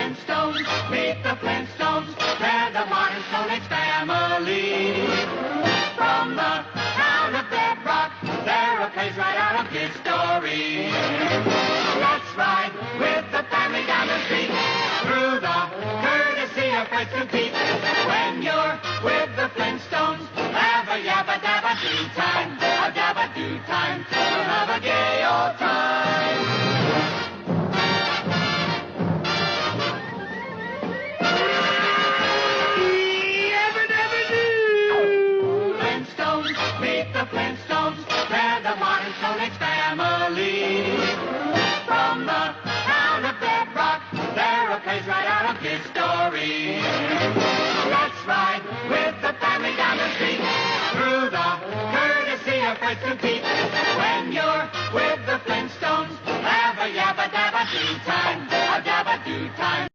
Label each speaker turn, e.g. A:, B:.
A: Flintstones, meet the Flintstones, they're the modern Stone Age family. From the town of Bedrock, they're a page right out of history. Let's ride with the family down the street, through the courtesy of Fred and Pete. When you're with the Flintstones, have a yabba-dabba-doo time, a dabba-doo time, we'll have a gay old time. Meet the Flintstones, they're the modern Stone Age family. From the town of Bedrock, they're a page right out of history. Let's ride with the family down the street, through the courtesy of Fred and Pete. When you're with the Flintstones, have a yabba-dabba-doo time, a dabba-doo time.